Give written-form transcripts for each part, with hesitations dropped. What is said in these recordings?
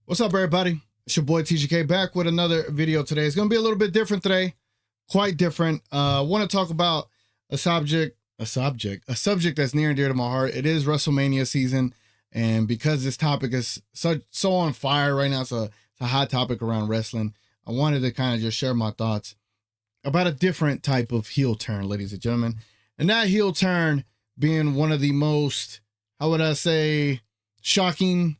What's up, everybody? It's your boy TGK back with another video today. It's going to be a little bit different today, quite different. I want to talk about a subject that's near and dear to my heart. It is WrestleMania season, and because this topic is so on fire right now, it's a hot topic around wrestling. I wanted to kind of just share my thoughts about a different type of heel turn, ladies and gentlemen, and that heel turn being one of the most, how would I say, shocking,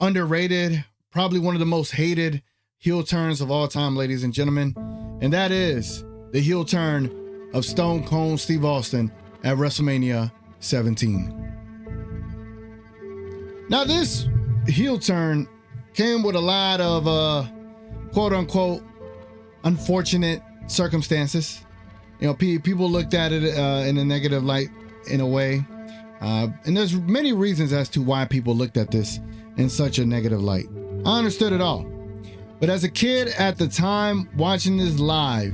underrated, probably one of the most hated heel turns of all time, ladies and gentlemen. And that is the heel turn of Stone Cold Steve Austin at WrestleMania 17. Now, this heel turn came with a lot of quote unquote unfortunate circumstances. You know, people looked at it in a negative light in a way. And there's many reasons as to why people looked at this in such a negative light. I understood it all. But as a kid at the time, watching this live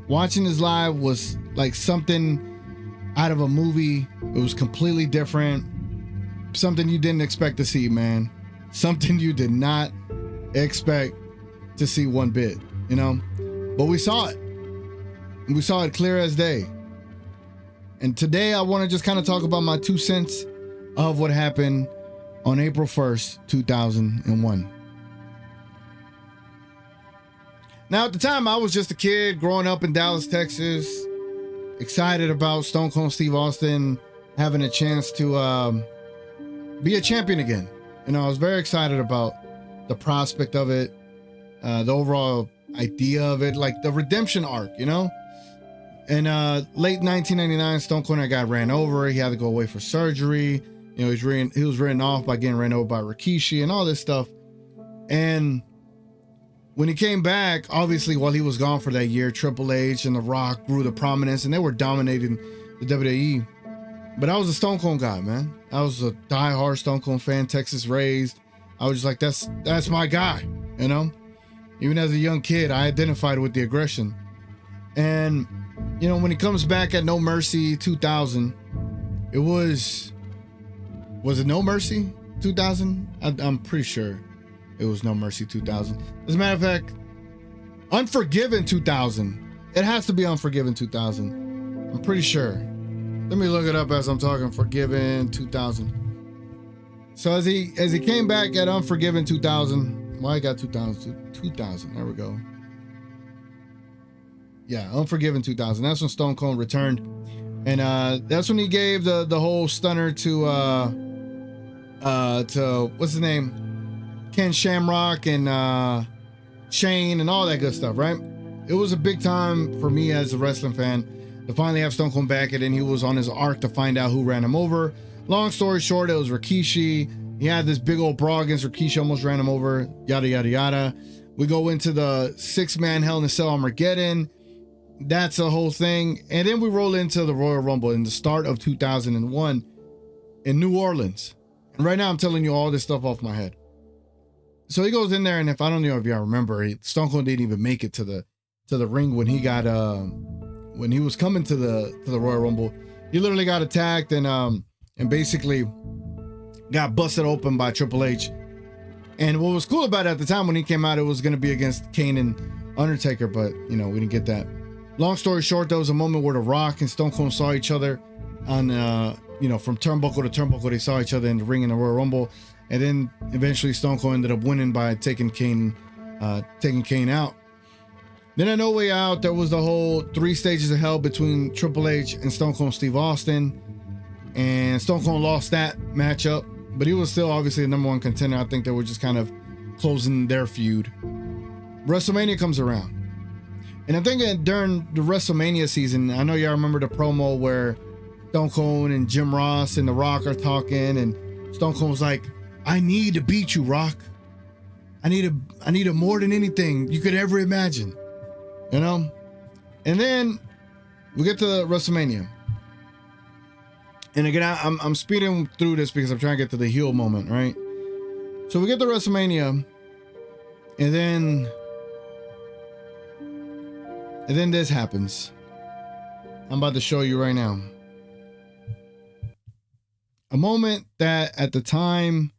was like something out of a movie. It was completely different. Something you didn't expect to see, man. Something you did not expect to see one bit, you know? But we saw it. And we saw it clear as day. And today I want to just kind of talk about my 2 cents of what happened on April 1st, 2001. Now, at the time, I was just a kid growing up in Dallas, Texas, excited about Stone Cold Steve Austin having a chance to be a champion again. You know, I was very excited about the prospect of it, the overall idea of it, like the redemption arc, you know? And late 1999, Stone Cold got ran over. He had to go away for surgery. You know, he was written off by getting ran over by Rikishi and all this stuff. And when he came back, obviously, while he was gone for that year, Triple H and The Rock grew to prominence, and they were dominating the WWE. But I was a Stone Cold guy, man. I was a diehard Stone Cold fan, Texas raised. I was just like, that's my guy, you know? Even as a young kid, I identified with the aggression. And, you know, when he comes back at No Mercy 2000, it was it No Mercy 2000? I'm pretty sure it was No Mercy 2000. As a matter of fact, Unforgiven 2000. It has to be Unforgiven 2000. I'm pretty sure. Let me look it up as I'm talking. Forgiven 2000. So as he came back at Unforgiven 2000, I got 2000. There we go. Yeah, Unforgiven 2000. That's when Stone Cold returned, and that's when he gave the whole stunner to what's his name, Ken Shamrock and Shane and all that good stuff, right? It was a big time for me as a wrestling fan to finally have Stone Cold back, and then he was on his arc to find out who ran him over. Long story short, it was Rikishi. He had this big old brawl against Rikishi, almost ran him over, yada, yada, yada. We go into the 6-man Hell in a Cell Armageddon. That's a whole thing. And then we roll into the Royal Rumble in the start of 2001 in New Orleans. And right now I'm telling you all this stuff off my head. So he goes in there, and if I don't know if y'all remember, Stone Cold didn't even make it to the ring when he got when he was coming to the Royal Rumble. He literally got attacked and basically got busted open by Triple H. And what was cool about it at the time when he came out, it was going to be against Kane and Undertaker, but you know, we didn't get that. Long story short, there was a moment where The Rock and Stone Cold saw each other on, you know, from turnbuckle to turnbuckle. They saw each other in the ring in the Royal Rumble, and then eventually Stone Cold ended up winning by taking Kane out. Then at No Way Out, there was the whole 3 stages of hell between Triple H and Stone Cold Steve Austin, and Stone Cold lost that matchup, but he was still obviously the number 1 contender. I think they were just kind of closing their feud. WrestleMania comes around. And I'm thinking during the WrestleMania season, I know y'all remember the promo where Stone Cold and Jim Ross and The Rock are talking, and Stone Cold's like, I need to beat you, Rock. I need it more than anything you could ever imagine. You know? And then we get to WrestleMania. And again, I'm speeding through this because I'm trying to get to the heel moment, right? So we get to WrestleMania, and then this happens. I'm about to show you right now. A moment that at the time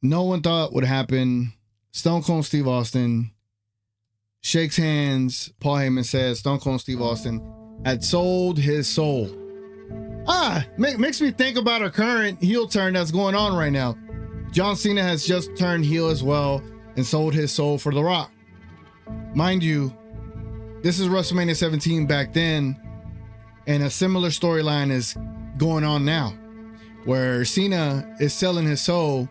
no one thought would happen. Stone Cold Steve Austin shakes hands. Paul Heyman says Stone Cold Steve Austin had sold his soul. Makes me think about a current heel turn that's going on right now. John Cena has just turned heel as well and sold his soul for The Rock. Mind you, this is WrestleMania 17 back then, and a similar storyline is going on now, where Cena is selling his soul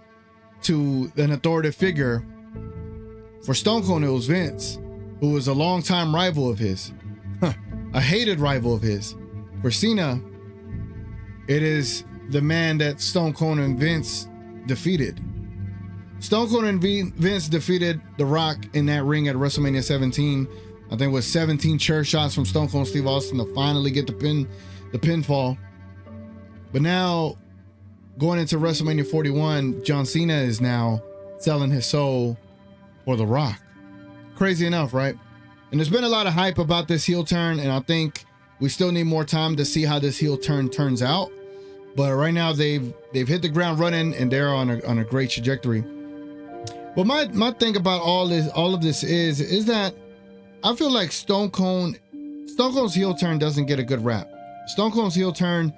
to an authoritative figure. For Stone Cold, it was Vince, who was a longtime rival of his, a hated rival of his. For Cena, it is the man that Stone Cold and Vince defeated. Stone Cold and Vince defeated The Rock in that ring at WrestleMania 17. I think it was 17 chair shots from Stone Cold Steve Austin to finally get the pinfall. But now, going into WrestleMania 41, John Cena is now selling his soul for The Rock. Crazy enough, right? And there's been a lot of hype about this heel turn, and I think we still need more time to see how this heel turn turns out. But right now they've hit the ground running, and they're on a great trajectory. But my thing about all of this is that I feel like Stone Cold's heel turn doesn't get a good rap. Stone Cold's heel turn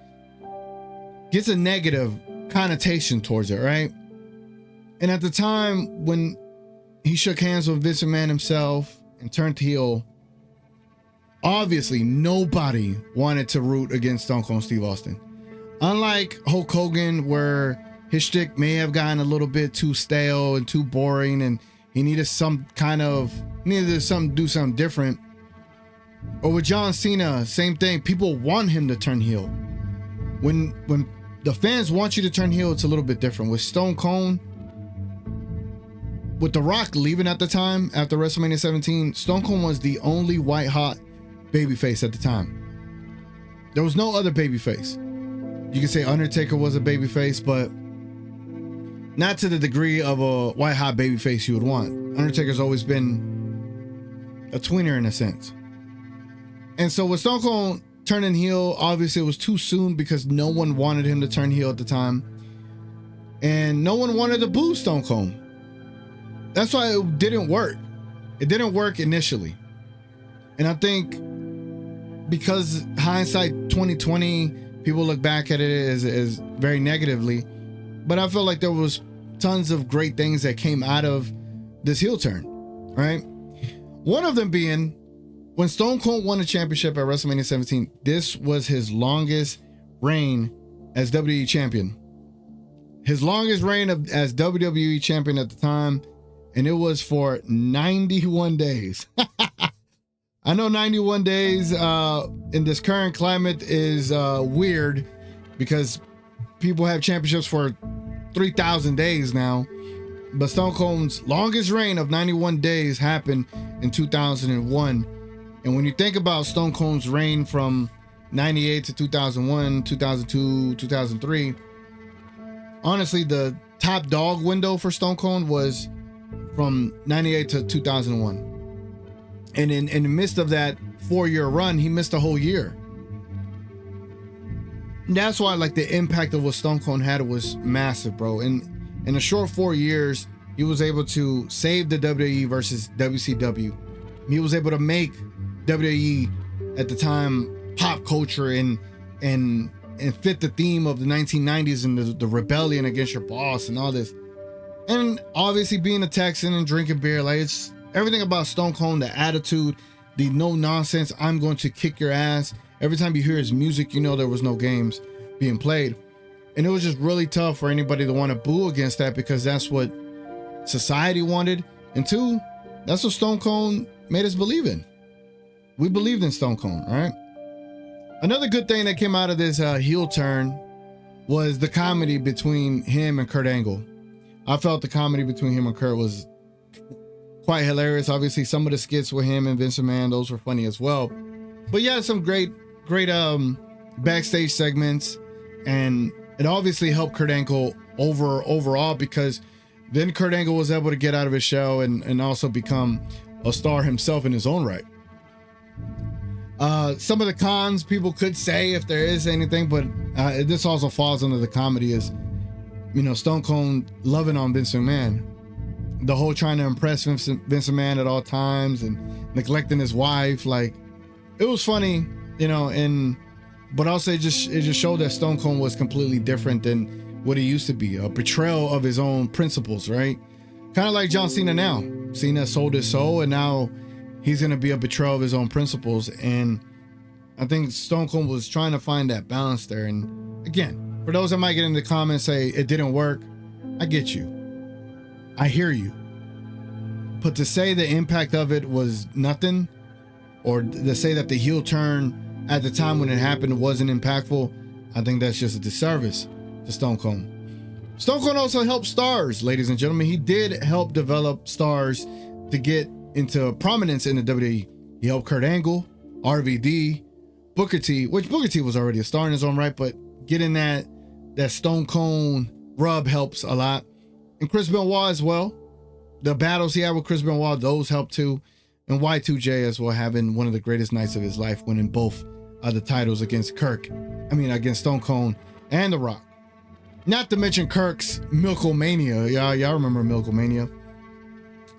gets a negative connotation towards it, right? And at the time when he shook hands with Vince McMahon himself and turned heel, obviously nobody wanted to root against Stone Cold Steve Austin. Unlike Hulk Hogan, where his shtick may have gotten a little bit too stale and too boring, and he needed do something different. Or with John Cena, same thing. People want him to turn heel. When the fans want you to turn heel, it's a little bit different. With Stone Cold, with The Rock leaving at the time after WrestleMania 17, Stone Cold was the only white hot babyface at the time. There was no other babyface. You can say Undertaker was a babyface, but not to the degree of a white hot babyface you would want. Undertaker's always been a tweener in a sense. And so with Stone Cold turning heel, obviously it was too soon because no one wanted him to turn heel at the time. And no one wanted to boo Stone Cold. That's why it didn't work. It didn't work initially. And I think because hindsight 2020, people look back at it as very negatively. But I feel like there was tons of great things that came out of this heel turn, right? One of them being when Stone Cold won the championship at WrestleMania 17, this was his longest reign as WWE champion. His longest reign as WWE champion at the time, and it was for 91 days. I know 91 days in this current climate is weird because people have championships for 3,000 days now. But Stone Cold's longest reign of 91 days happened in 2001. And when you think about Stone Cold's reign from 98 to 2001, 2002, 2003, honestly, the top dog window for Stone Cold was from 98 to 2001. And in the midst of that 4-year run, he missed a whole year. And that's why, like, the impact of what Stone Cold had was massive, bro. And in a short 4 years, he was able to save the WWE versus WCW. He was able to make WWE at the time pop culture and fit the theme of the 1990s and the rebellion against your boss and all this. And obviously being a Texan and drinking beer, like, it's everything about Stone Cold, the attitude, the no nonsense, I'm going to kick your ass. Every time you hear his music, you know there was no games being played. And it was just really tough for anybody to want to boo against that because that's what society wanted. And two, that's what Stone Cold made us believe in. We believed in Stone Cold, all right? Another good thing that came out of this heel turn was the comedy between him and Kurt Angle. I felt the comedy between him and Kurt was quite hilarious. Obviously, some of the skits with him and Vince McMahon, those were funny as well. But yeah, some great backstage segments, and it obviously helped Kurt Angle overall because then Kurt Angle was able to get out of his shell and also become a star himself in his own right. Some of the cons people could say, if there is anything, but this also falls under the comedy, is Stone Cold loving on Vince McMahon. The whole trying to impress Vince McMahon at all times and neglecting his wife. Like, it was funny, but also it just showed that Stone Cold was completely different than what he used to be. A betrayal of his own principles, right? Kind of like John Cena now. Cena sold his soul, and now he's going to be a betrayal of his own principles. And I think Stone Cold was trying to find that balance there. And again, for those that might get in the comments say it didn't work, I get you. I hear you. But to say the impact of it was nothing, or to say that the heel turn at the time when it happened wasn't impactful, I think that's just a disservice to Stone Cold. Stone Cold also helped stars, ladies and gentlemen. He did help develop stars to get into prominence in the WWE. He helped Kurt Angle, RVD, Booker T, which Booker T was already a star in his own right, but getting that Stone Cold rub helps a lot. And Chris Benoit as well. The battles he had with Chris Benoit, those helped too. And Y2J as well, having one of the greatest nights of his life, winning both of the titles against against Stone Cold and The Rock. Not to mention Kirk's Milkomania. Y'all remember Milkomania.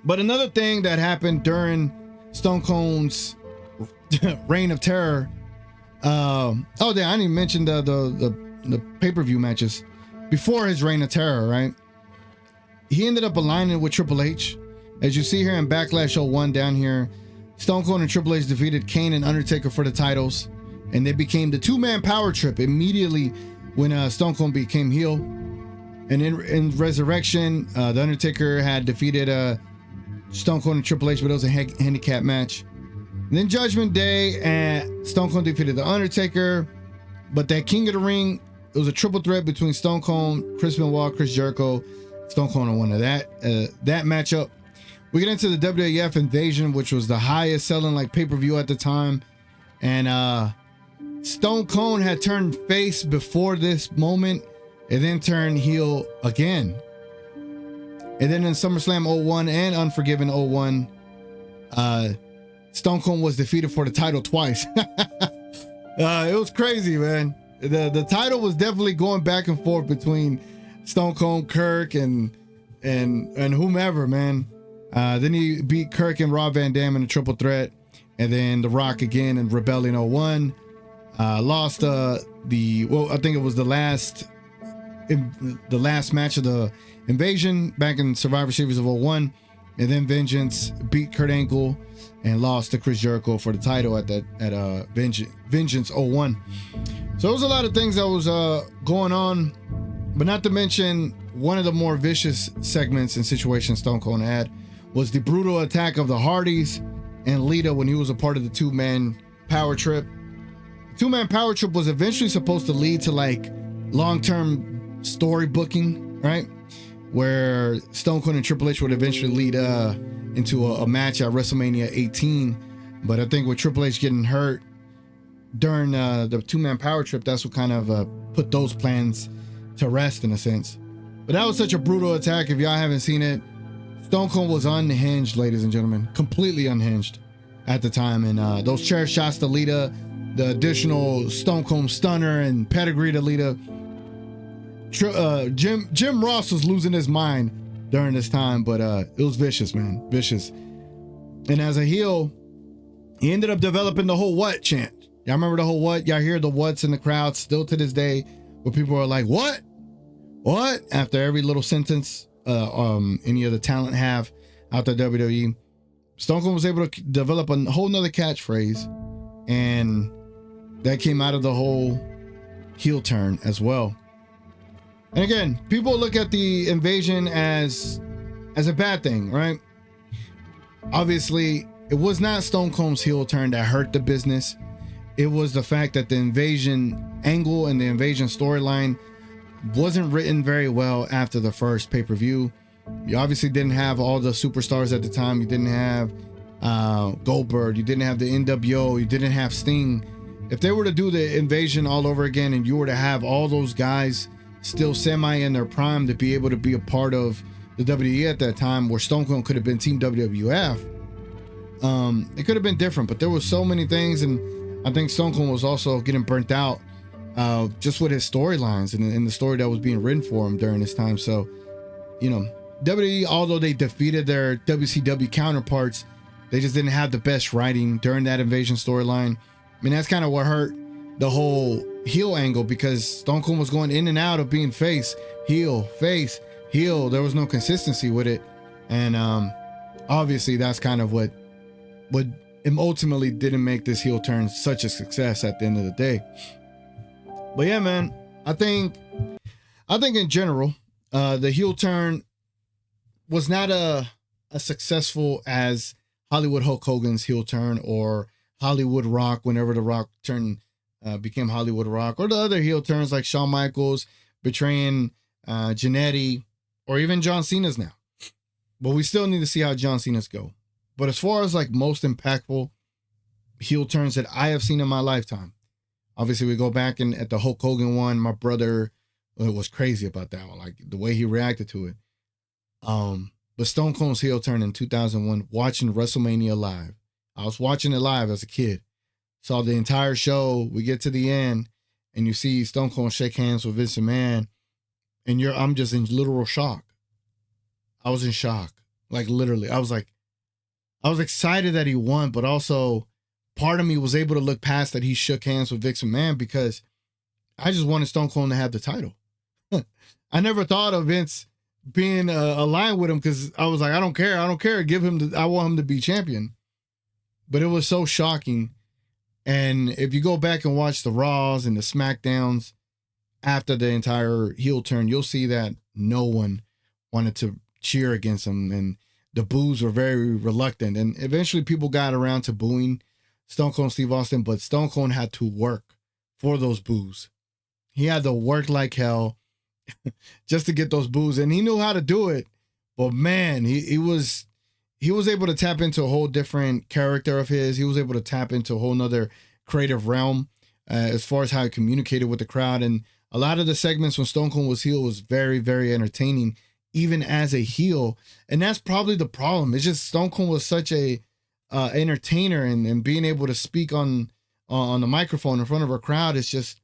But another thing that happened during Stone Cold's reign of terror. I didn't even mention the pay-per-view matches before his reign of terror, right? He ended up aligning with Triple H. As you see here in Backlash 01 down here, Stone Cold and Triple H defeated Kane and Undertaker for the titles, and they became the two-man power trip immediately when Stone Cold became heel. And in Resurrection, the Undertaker had defeated Stone Cold and Triple H, but it was a handicap match. And then Judgment Day, Stone Cold defeated the Undertaker, but that King of the Ring, it was a triple threat between Stone Cold, Chris Benoit, Chris Jericho. Stone Cold won that matchup. We get into the WWF Invasion, which was the highest selling pay-per-view at the time. And Stone Cold had turned face before this moment and then turned heel again. And then in SummerSlam 01 and Unforgiven 01, Stone Cold was defeated for the title twice. It was crazy, man. The title was definitely going back and forth between Stone Cold, Kirk, and whomever, man. Then he beat Kirk and Rob Van Dam in a triple threat, and then The Rock again in Rebellion 01. Lost I think it was the last match of the Invasion back in Survivor Series of 01, and then Vengeance beat Kurt Angle and lost to Chris Jericho for the title at Vengeance 01. So there was a lot of things that was going on, but not to mention one of the more vicious segments and situations Stone Cold had was the brutal attack of the Hardys and Lita when he was a part of the two-man power trip. The two-man power trip was eventually supposed to lead to long-term story booking, right? Where Stone Cold and Triple H would eventually lead into a match at WrestleMania 18. But I think with Triple H getting hurt during the two-man power trip, that's what kind of put those plans to rest in a sense. But that was such a brutal attack. If y'all haven't seen it, Stone Cold was unhinged, ladies and gentlemen, completely unhinged at the time. And those chair shots to Lita, the additional Stone Cold stunner and pedigree to Lita. Jim Ross was losing his mind during this time, but it was vicious, man, vicious. And as a heel, he ended up developing the whole "what" chant. Y'all remember the whole "what"? Y'all hear the "what's" in the crowd still to this day, where people are like, "What? What?" after every little sentence any of the talent have out there WWE. Stone Cold was able to develop a whole nother catchphrase, and that came out of the whole heel turn as well. And again, people look at the Invasion as a bad thing, right? Obviously, it was not Stone Cold's heel turn that hurt the business. It was the fact that the Invasion angle and the Invasion storyline wasn't written very well after the first pay-per-view. You obviously didn't have all the superstars at the time. You didn't have Goldberg. You didn't have the NWO. You didn't have Sting. If they were to do the Invasion all over again and you were to have all those guys still semi in their prime to be able to be a part of the WWE at that time, where Stone Cold could have been Team WWF, it could have been different. But there were so many things, and I think Stone Cold was also getting burnt out just with his storylines and the story that was being written for him during this time. So, WWE, although they defeated their WCW counterparts, they just didn't have the best writing during that Invasion storyline. I mean, that's kind of what hurt the whole heel angle, because Stone Cold was going in and out of being face, heel, face, heel. There was no consistency with it. And obviously that's kind of what ultimately didn't make this heel turn such a success at the end of the day. But yeah, man, I think in general, the heel turn was not as successful as Hollywood Hulk Hogan's heel turn, or Hollywood Rock whenever the Rock turn became Hollywood Rock, or the other heel turns like Shawn Michaels betraying Jannetty, or even John Cena's now. But we still need to see how John Cena's go. But as far as like most impactful heel turns that I have seen in my lifetime, obviously we go back and at the Hulk Hogan one, my brother was crazy about that one, like the way he reacted to it. But Stone Cold's heel turn in 2001, watching WrestleMania live. I was watching it live as a kid. Saw the entire show. We get to the end, and you see Stone Cold shake hands with Vince McMahon, and I'm just in literal shock. I was in shock, like literally. I was excited that he won, but also part of me was able to look past that he shook hands with Vince McMahon, because I just wanted Stone Cold to have the title. I never thought of Vince being aligned with him, because I was like, I don't care. I want him to be champion. But it was so shocking. And if you go back and watch the Raws and the SmackDowns after the entire heel turn, you'll see that no one wanted to cheer against him, and the boos were very reluctant. And eventually people got around to booing Stone Cold Steve Austin, but Stone Cold had to work for those boos. He had to work like hell just to get those boos, and he knew how to do it. But man, he was able to tap into a whole different character of his. He was able to tap into a whole nother creative realm as far as how he communicated with the crowd. And a lot of the segments when Stone Cold was heel was very, very entertaining, even as a heel. And that's probably the problem. It's just Stone Cold was such a entertainer, and being able to speak on the microphone in front of a crowd it's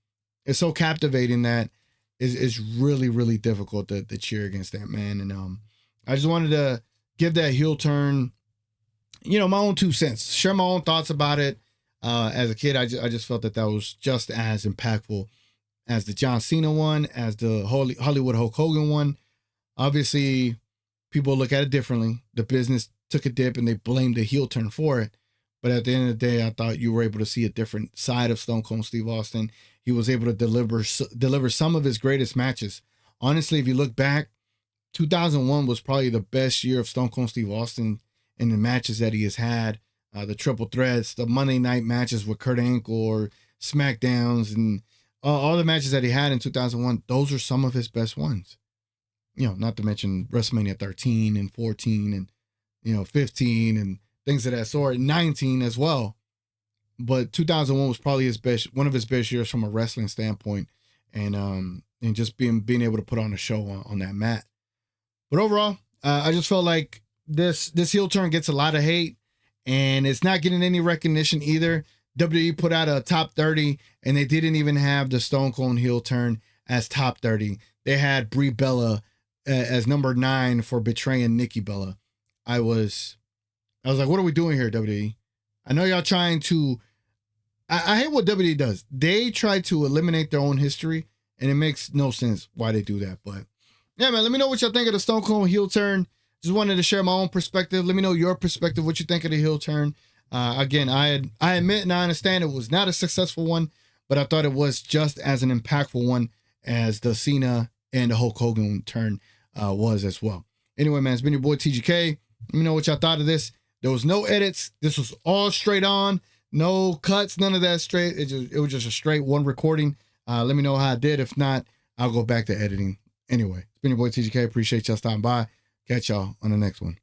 so captivating that it's really, really difficult to cheer against that man. And I just wanted to give that heel turn, my own 2 cents, share my own thoughts about it. As a kid, I just felt that was just as impactful as the John Cena one, as the Hollywood Hulk Hogan one. Obviously, people look at it differently. The business took a dip and they blamed the heel turn for it. But at the end of the day, I thought you were able to see a different side of Stone Cold Steve Austin. He was able to deliver some of his greatest matches. Honestly, if you look back, 2001 was probably the best year of Stone Cold Steve Austin in the matches that he has had. The triple threats, the Monday night matches with Kurt Angle, or SmackDowns, and all the matches that he had in 2001, those are some of his best ones. Not to mention WrestleMania 13 and 14 and, 15 and things of that sort, 19 as well. But 2001 was probably one of his best years from a wrestling standpoint, and just being able to put on a show on that mat. But overall, I just felt like this heel turn gets a lot of hate, and it's not getting any recognition either. WWE put out a top 30, and they didn't even have the Stone Cold heel turn as top 30. They had Brie Bella as number 9 for betraying Nikki Bella. I was like, what are we doing here, WWE? I know y'all trying to. I hate what WWE does. They try to eliminate their own history, and it makes no sense why they do that. But yeah, man, let me know what y'all think of the Stone Cold heel turn. Just wanted to share my own perspective. Let me know your perspective, what you think of the heel turn. Again, I admit and I understand it was not a successful one, but I thought it was just as an impactful one as the Cena and the Hulk Hogan turn was as well. Anyway, man, it's been your boy TGK. Let me know what y'all thought of this. There was no edits. This was all straight on. No cuts, none of that straight. It was just a straight one recording. Let me know how I did. If not, I'll go back to editing. Anyway, it's been your boy TGK. Appreciate y'all stopping by. Catch y'all on the next one.